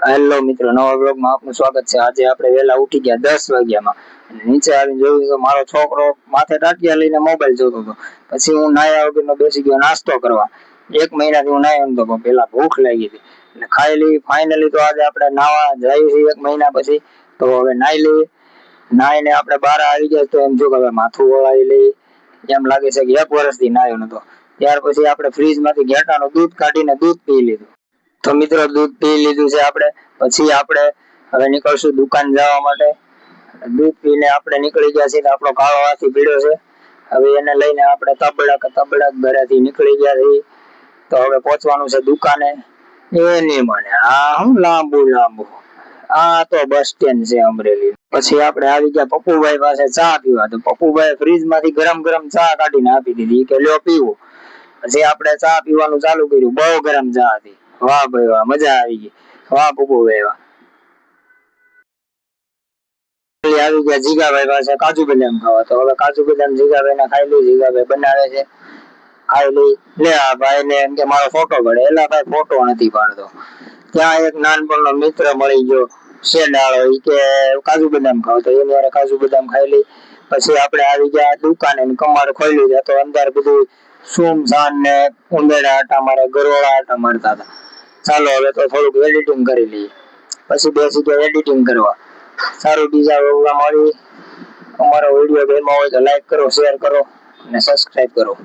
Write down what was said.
Hello મિત્રો, નવા બ્લોગમાં આપનું સ્વાગત છે। આજે આપણે વહેલા ઉઠી ગયા 10 વાગ્યામાં અને નીચે આવીને જોયું તો મારો છોકરો માથે ટાટિયા લઈને મોબાઈલ જોતો હતો। પછી હું નાયા વગરનો બેસી ગયો નાસ્તો કરવા। 1 મહિનાથી હું નાયો નતો, પણ પેલા ભૂખ લાગી હતી એટલે ખાઈ લઈ। ફાઇનલી તો આજે આપણે નાવા જઈએ છીએ 1 મહિના પછી, તો હવે નાઈ લઈએ। નાઈને આપણે બહાર આવી ગયા તો એમ જો કે હવે માથું વળાવી લઈ, એમ લાગે છે કે 1 વર્ષથી નાયો નતો। ત્યાર પછી આપણે ફ્રીજમાંથી ઘેટાનું દૂધ કાઢીને દૂધ પી લીધું। તો મિત્રો દૂધ પી લીધું છે આપણે, પછી આપણે હવે નીકળશું દુકાન જવા માટે। દૂધ પીને આપણે નીકળી ગયા છીએ, આપણો કાળો હાથી પીડ્યો છે। હવે એને લઈને આપણે તબડક ઘરેથી નીકળી ગયા છીએ। તો હવે પહોંચવાનું છે દુકાને। એની મને આ હું લાંબુ આ તો બસ સ્ટેન્ડ છે અમરેલી। પછી આપણે આવી ગયા પપ્પુભાઈ પાસે ચા પીવા। તો પપ્પુભાઈ ફ્રીજમાંથી ગરમ ચા કાઢીને આપી દીધી કે લ્યો પીવો। પછી આપણે ચા પીવાનું ચાલુ કર્યું, બહુ ગરમ ચા હતી। વાહ ભાઈ વાહ, મજા આવી ગઈ। વાહ પપ્પુભાઈ વાહ। આવી ગયા જીગાભાઈ પાસે કાજુ બદામ ખાવા। તો હવે કાજુ બદામ જીગાભાઈ ખાઈ લઈ। જીગાભાઈ બનાવે છે, ખાઈ લઈ। લે આ ભાઈ ને એમ કે મારો ફોટો પડે, એલા ભાઈ ફોટો નથી પાડતો। ત્યાં એક નાનપણનો મિત્ર મળી ગયો શેડાળો, ઈ કે કાજુ બદામ ખાવ, તો એની હારે કાજુ બદામ ખાઈ લઈ। પછી આપણે આવી ગયા દુકાને, કમાડ ખોલ્યું છે તો અંદર બધું સુમસાન ને ઉંદરડા આટા મારે, ગરોળા આટા મારતા હતા। ચાલો હવે તો થોડુંક એડિટિંગ કરી લઈએ। પછી બેસી ગયા એડિટિંગ કરવા। સારું, બીજા વ્લોગમાં મળી। અમારો વિડીયો ગમ્યો હોય તો લાઈક કરો, શેર કરો અને સબસ્ક્રાઇબ કરો।